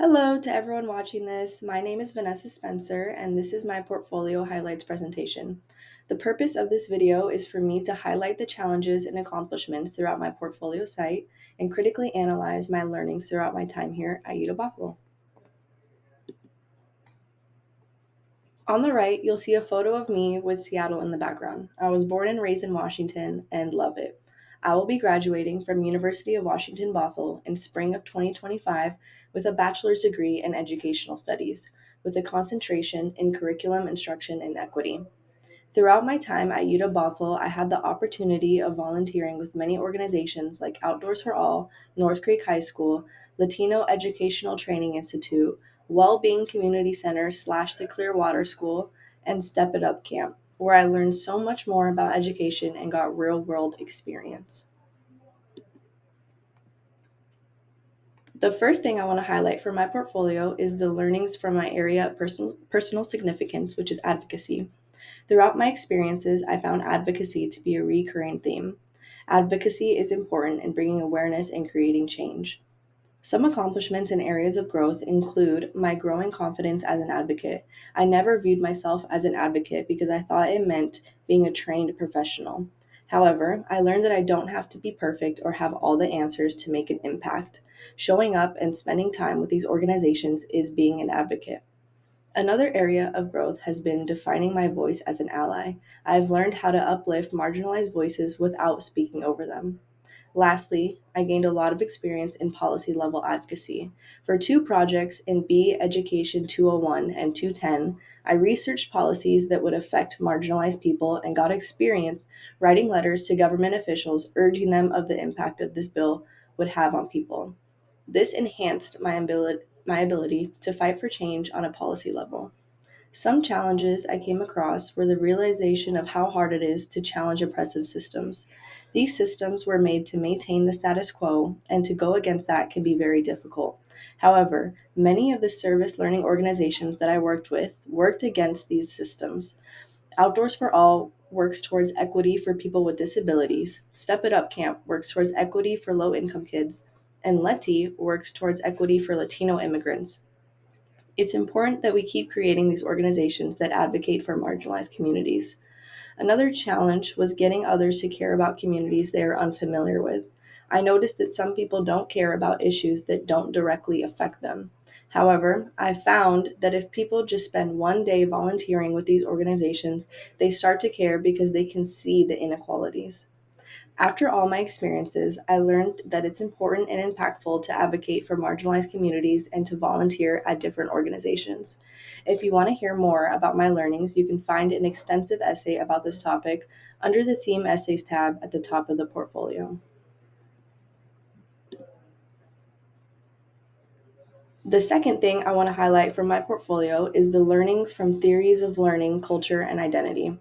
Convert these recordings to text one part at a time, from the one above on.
Hello to everyone watching this. My name is Vanessa Spencer, and this is my portfolio highlights presentation. The purpose of this video is for me to highlight the challenges and accomplishments throughout my portfolio site and critically analyze my learnings throughout my time here at UW Bothell. On the right, you'll see a photo of me with Seattle in the background. I was born and raised in Washington and love it. I will be graduating from University of Washington Bothell in spring of 2025 with a bachelor's degree in educational studies, with a concentration in curriculum instruction and equity. Throughout my time at UW Bothell, I had the opportunity of volunteering with many organizations like Outdoors for All, North Creek High School, Latino Educational Training Institute, Wellbeing Community Center / the Clearwater School, and Step It Up Camp, where I learned so much more about education and got real world experience. The first thing I want to highlight for my portfolio is the learnings from my area of personal significance, which is advocacy. Throughout my experiences, I found advocacy to be a recurring theme. Advocacy is important in bringing awareness and creating change. Some accomplishments and areas of growth include my growing confidence as an advocate. I never viewed myself as an advocate because I thought it meant being a trained professional. However, I learned that I don't have to be perfect or have all the answers to make an impact. Showing up and spending time with these organizations is being an advocate. Another area of growth has been defining my voice as an ally. I've learned how to uplift marginalized voices without speaking over them. Lastly, I gained a lot of experience in policy level advocacy. For two projects in B Education 201 and 210, I researched policies that would affect marginalized people and got experience writing letters to government officials urging them of the impact of this bill would have on people. This enhanced my ability to fight for change on a policy level. Some challenges I came across were the realization of how hard it is to challenge oppressive systems. These systems were made to maintain the status quo, and to go against that can be very difficult. However, many of the service learning organizations that I worked with worked against these systems. Outdoors for All works towards equity for people with disabilities. Step It Up Camp works towards equity for low income kids. And Leti works towards equity for Latino immigrants. It's important that we keep creating these organizations that advocate for marginalized communities. Another challenge was getting others to care about communities they are unfamiliar with. I noticed that some people don't care about issues that don't directly affect them. However, I found that if people just spend one day volunteering with these organizations, they start to care because they can see the inequalities. After all my experiences, I learned that it's important and impactful to advocate for marginalized communities and to volunteer at different organizations. If you want to hear more about my learnings, you can find an extensive essay about this topic under the Theme Essays tab at the top of the portfolio. The second thing I want to highlight from my portfolio is the learnings from theories of learning, culture, and identity.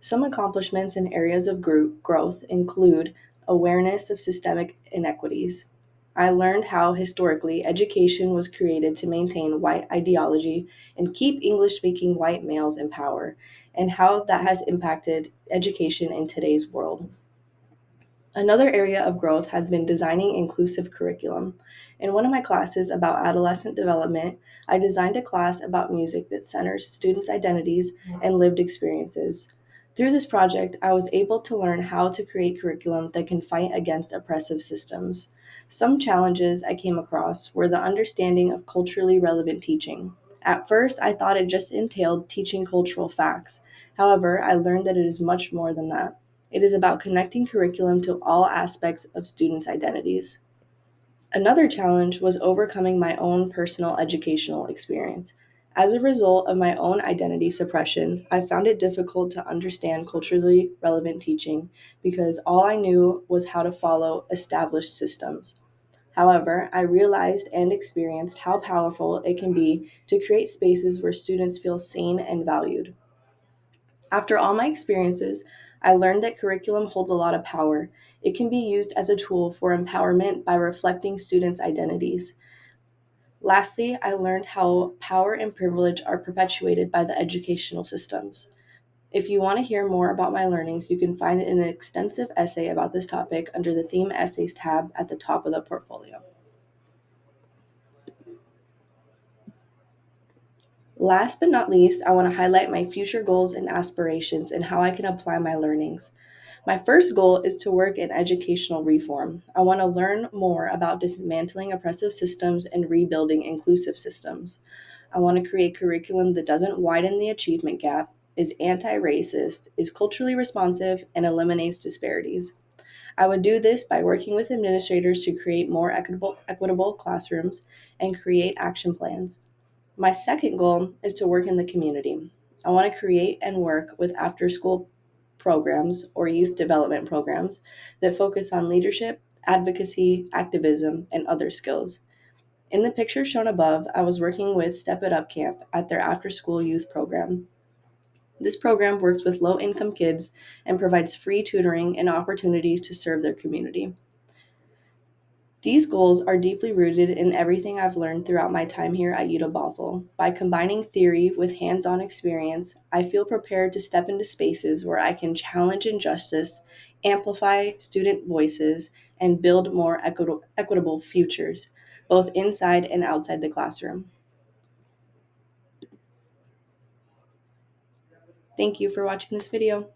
Some accomplishments in areas of growth include awareness of systemic inequities. I learned how historically education was created to maintain white ideology and keep English speaking white males in power, and how that has impacted education in today's world. Another area of growth has been designing inclusive curriculum. In one of my classes about adolescent development, I designed a class about music that centers students' identities and lived experiences. Through this project, I was able to learn how to create curriculum that can fight against oppressive systems. Some challenges I came across were the understanding of culturally relevant teaching. At first, I thought it just entailed teaching cultural facts. However, I learned that it is much more than that. It is about connecting curriculum to all aspects of students' identities. Another challenge was overcoming my own personal educational experience. As a result of my own identity suppression, I found it difficult to understand culturally relevant teaching because all I knew was how to follow established systems. However, I realized and experienced how powerful it can be to create spaces where students feel seen and valued. After all my experiences, I learned that curriculum holds a lot of power. It can be used as a tool for empowerment by reflecting students' identities. Lastly, I learned how power and privilege are perpetuated by the educational systems. If you want to hear more about my learnings, you can find an extensive essay about this topic under the Theme Essays tab at the top of the portfolio. Last but not least, I want to highlight my future goals and aspirations and how I can apply my learnings. My first goal is to work in educational reform. I want to learn more about dismantling oppressive systems and rebuilding inclusive systems. I want to create curriculum that doesn't widen the achievement gap, is anti racist, is culturally responsive, and eliminates disparities. I would do this by working with administrators to create more equitable classrooms and create action plans. My second goal is to work in the community. I want to create and work with after school programs or youth development programs that focus on leadership, advocacy, activism, and other skills. In the picture shown above, I was working with Step It Up Camp at their after school youth program. This program works with low income kids and provides free tutoring and opportunities to serve their community. These goals are deeply rooted in everything I've learned throughout my time here at UW Bothell. By combining theory with hands on experience, I feel prepared to step into spaces where I can challenge injustice, amplify student voices, and build more equitable futures, both inside and outside the classroom. Thank you for watching this video.